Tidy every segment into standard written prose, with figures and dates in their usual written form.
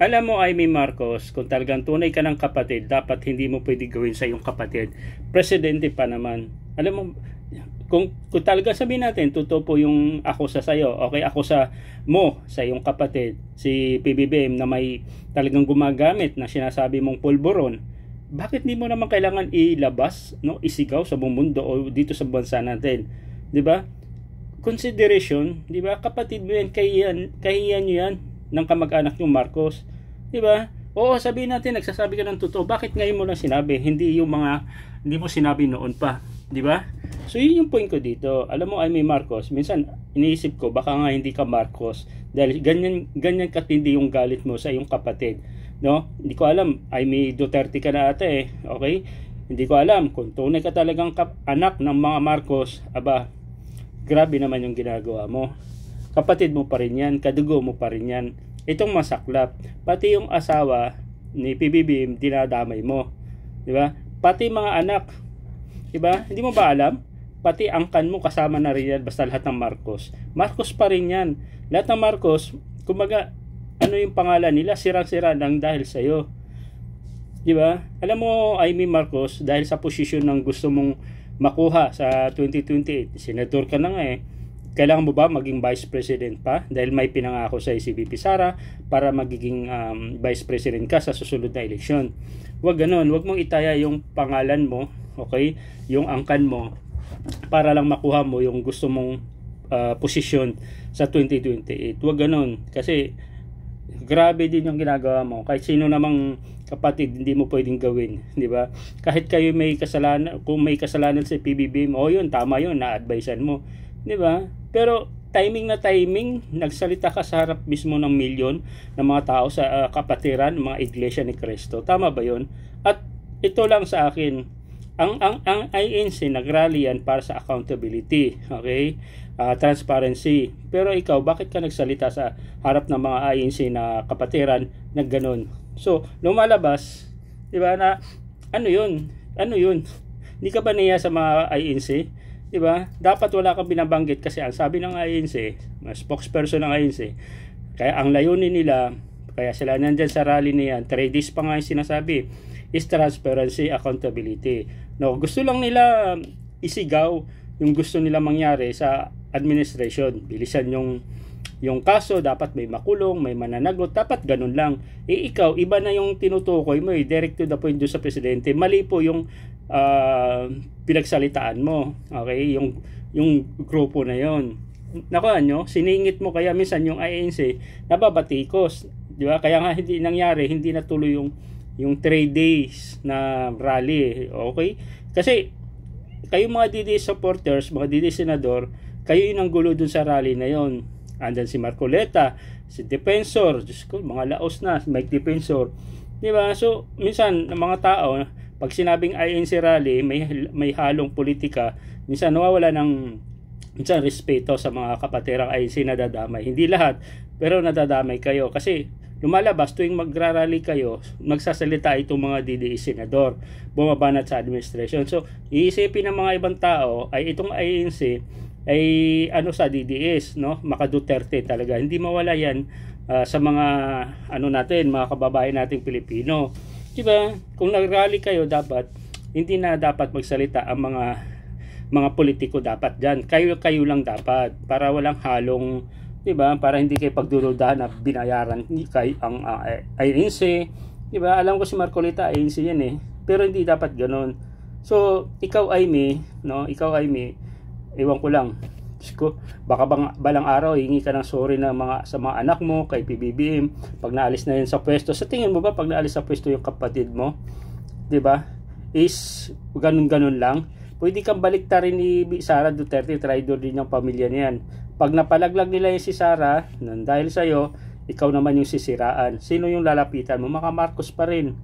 Alam mo, Amy Marcos, kung talagang tunay ka ng kapatid, dapat hindi mo pwede gawin sa iyong kapatid. Presidente pa naman. Alam mo, kung talagang sabihin natin, totoo po yung ako sa sayo, okay, ako sa sa iyong kapatid, si PBBM na may talagang gumagamit na sinasabi mong pulburon, bakit di mo naman kailangan ilabas, no, isigaw sa buong mundo o dito sa bansa natin, 'di ba? Consideration, 'di ba? Kapatid mo yan, kahiyan niyo yan ng kamag-anak yung Marcos, 'di ba? Oo, sabihin natin nagsasabi ka ng totoo. Bakit ngayon mo lang sinabi? Hindi mo sinabi noon pa, 'di ba? So yun yung point ko dito. Alam mo, Amy Marcos, minsan iniisip ko baka nga hindi ka Marcos dahil ganyan katindi yung galit mo sa iyong kapatid, no? Hindi ko alam, Amy Duterte ka na ate, okay? Hindi ko alam kung tunay ka talagang anak ng mga Marcos. Aba, grabe naman yung ginagawa mo. Kapatid mo pa rin yan, kadugo mo pa rin yan. Itong masaklap, pati yung asawa ni PBBM dinadamay mo, di ba? Pati mga anak, di ba? Hindi mo ba alam? Pati angkan mo kasama na rin yan, basta lahat ng Marcos. Marcos pa rin yan. Lahat ng Marcos, kumbaga, ano yung pangalan nila, sirang-sira lang dahil sa'yo. Di ba? Alam mo, Amy Marcos, dahil sa posisyon ng gusto mong makuha sa 2028, senador ka na nga eh. Kailangan mo ba maging vice president pa? Dahil may pinangako sa si VP Sara para magiging vice president ka sa susunod na eleksyon. Huwag ganun. Huwag mong itaya yung pangalan mo, okay? Yung angkan mo, para lang makuha mo yung gusto mong posisyon sa 2028. Huwag ganun. Kasi grabe din yung ginagawa mo. Kahit sino namang kapatid, hindi mo pwedeng gawin, di ba? Kahit kayo may kasalanan, kung may kasalanan sa PBBM, yun, tama yun, na-advisean mo, di ba? Pero timing na timing, nagsalita ka sa harap mismo ng milyon ng mga tao sa kapatiran, mga iglesia ni Cristo. Tama ba yun? At ito lang sa akin, ang INC nagrally yan para sa accountability, okay? Transparency. Pero ikaw, bakit ka nagsalita sa harap ng mga INC na kapatiran na ganun? So, lumalabas, di ba, na ano yun? Hindi ka ba niya sa mga INC? Di ba? Dapat wala kang binabanggit kasi ang sabi ng INC, spokesperson ng INC, kaya ang layunin nila, kaya sila nandyan sa rally niyan, 3 days pa nga yung sinasabi, is transparency, accountability. No, gusto lang nila isigaw yung gusto nila mangyari sa administration. Bilisan yung kaso, dapat may makulong, may mananagot, dapat ganun lang. Ikaw, iba na yung tinutukoy mo, direct to the point doon sa presidente. Mali po yung pinagsalitaan mo, okay? Yung grupo na yon. Nakuha nyo, siningit mo kaya minsan yung INC nababatikos, di ba? Kaya nga hindi nangyari, hindi natuloy yung 3 days na rally, okay? Kasi kayo mga DD supporters, mga DD senador, kayo yung nanggulo dun sa rally na yon. Andan si Marcoleta, si Defensor, Diyos ko, mga laos na, si Mike Defensor, di ba? So minsan ng mga tao, pag sinabing INC rally, may halong politika, minsan nawawala ng respeto sa mga kapatirang INC na dadamay. Hindi lahat, pero nadadamay kayo kasi lumalabas tuwing magrarally kayo, magsasalita itong mga DDE senador, bumabanat sa administration. So, iisipin ng mga ibang tao ay itong INC ay ano sa DDS, no? Maka Duterte talaga. Hindi mawala yan sa mga mga kababayan nating Pilipino. Diba? Kung nagrally kayo, hindi na dapat magsalita ang mga politiko dapat diyan. Kayo lang dapat para walang halong, diba? Para hindi kayo pagdurudahan na binayaran kay ang INC, diba? Alam ko si Marcoleta INC yan eh, pero hindi dapat ganoon. So ikaw Amy, no? Ewan ko lang, baka balang araw hingi ka ng sorry sa mga anak mo, kay PBBM pag naalis na yun sa pwesto. Sa tingin mo ba pag naalis sa pwesto yung kapatid mo, diba, is ganun lang? Pwede kang baliktarin ni Sara Duterte, traidor din yung pamilya niyan. Pag napalaglag nila yung si Sara, dahil sa'yo, ikaw naman yung sisiraan. Sino yung lalapitan mo? Mga Marcos pa rin.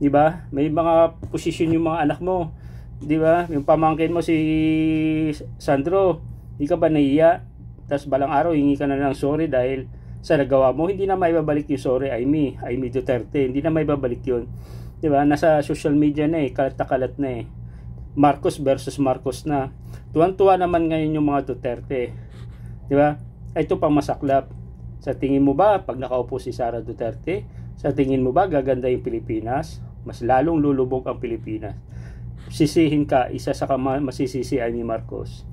Diba? May mga posisyon yung mga anak mo. Diba? Yung pamangkin mo si Sandro, di ka ba nahiya? Tapos balang araw, hingi ka na ng sorry dahil sa nagawa mo. Hindi na maibabalik yung sorry, Amy Duterte. Hindi na maibabalik yun. Diba? Nasa social media na eh, kalat na kalat na eh. Marcos versus Marcos na. Tuwan-tuwa naman ngayon yung mga Duterte. Di ba? Ito pang masaklap. Sa tingin mo ba, pag nakaupo si Sara Duterte, Sa tingin mo ba gaganda yung Pilipinas? Mas lalong lulubog ang Pilipinas. Sisihin ka, isa sa masisisi ay ni Marcos.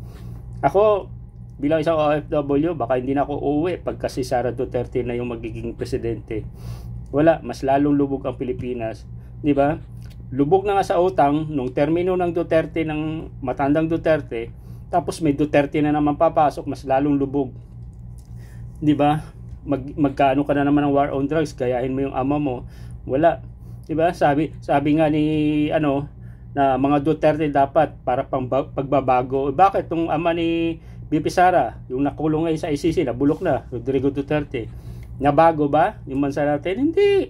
Ako, bilang isang OFW, baka hindi na ako uuwi pagka si Sara Duterte na yung magiging presidente. Wala, mas lalong lubog ang Pilipinas. Di ba? Lubog na nga sa utang nung termino ng Duterte, ng matandang Duterte, tapos may Duterte na naman papasok, mas lalong lubog. Di ba? Magkaano ka na naman ng war on drugs, gayahin mo yung ama mo. Wala. Di ba? Sabi nga ni na mga Duterte dapat para pagbabago. Bakit tong ama ni BP Sara, yung nakulong ngayon sa ICC, nabulok na, Rodrigo Duterte, nabago ba yung bansa natin? Hindi.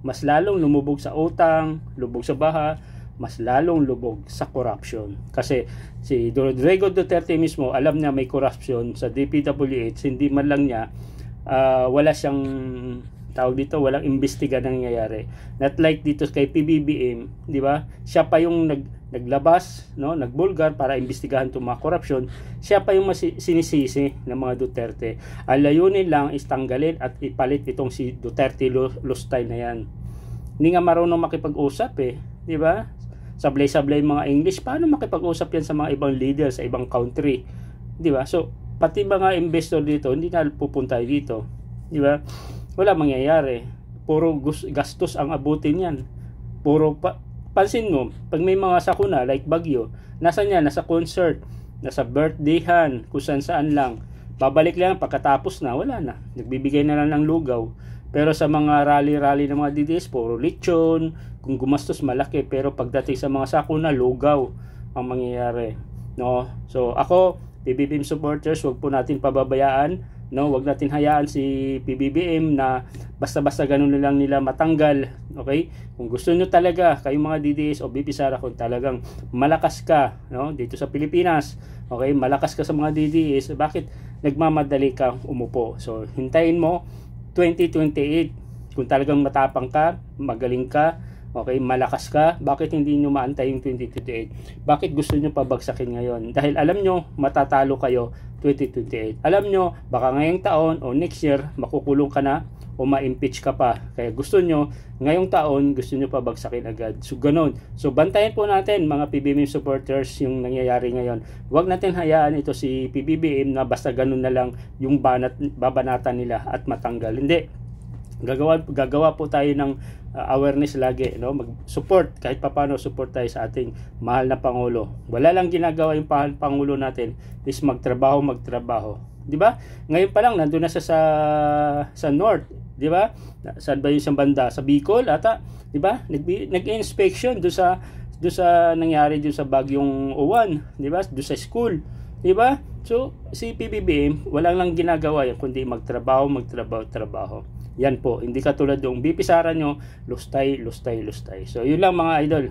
Mas lalong lumubog sa utang, lubog sa baha, mas lalong lubog sa corruption. Kasi si Rodrigo Duterte mismo, alam niya may corruption sa DPWH, hindi man lang niya, wala siyang tawag dito, walang imbestiga na nangyayari. Not like dito kay PBBM, di ba? Siya pa yung naglabas, no, nagbulgar para imbestigahan itong mga korupsyon. Siya pa yung sinisisi ng mga Duterte. Ang layunin lang is tanggalin at ipalit itong si Duterte Lustay na yan. Hindi nga marunong makipag-usap di ba? Sablay-sablay mga English, paano makipag-usap yan sa mga ibang leader sa ibang country? Di ba? So, pati mga investor dito, hindi na pupunta dito. Di ba? Wala mangyayari. Puro gastos ang abutin yan. Puro pansin mo, pag may mga sakuna like Bagyo, nasa concert, nasa birthdayhan, kung saan lang. Babalik lang pagkatapos na, wala na. Nagbibigay na lang ng lugaw. Pero sa mga rally ng mga DDS, puro lechon, kung gumastos malaki, pero pagdating sa mga sakuna, lugaw ang mangyayari. No? So ako, PBBM supporters, wag po natin pababayaan. No, wag natin hayaan si PBBM na basta-basta ganun lang nila matanggal. Okay? Kung gusto niyo talaga kayong mga DDS o BP Sara, kung talagang malakas ka, no, dito sa Pilipinas, okay, malakas ka sa mga DDS, bakit nagmamadali ka umupo? So, hintayin mo 2028. Kung talagang matapang ka, magaling ka, okay, malakas ka, bakit hindi nyo maantay yung 2028? Bakit gusto nyo pabagsakin ngayon? Dahil alam nyo, matatalo kayo 2028. Alam nyo, baka ngayong taon o next year, makukulong ka na o ma-impeach ka pa. Kaya gusto nyo, ngayong taon, gusto nyo pabagsakin agad. So, ganun. So, bantayan po natin, mga PBBM supporters, yung nangyayari ngayon. Huwag natin hayaan ito si PBBM na basta ganun na lang yung babanatan nila at matanggal. Hindi. Gagawa po tayo ng awareness lagi, no? Mag-support, kahit papaano support tayo sa ating mahal na Pangulo. Wala lang ginagawa yung Pangulo natin is magtrabaho, di ba? Ngayon pa lang nandoon na sa North, di ba? Saan ba yung isang banda? Sa Bicol ata, di ba? Nag-inspection do sa nangyari doon sa bagyong Uwan, di ba? Do sa school, di ba? So si PBBM walang lang ginagawa yan kundi magtrabaho. Yan po, hindi katulad yung BP Sara nyo, lustay. So yun lang mga idol.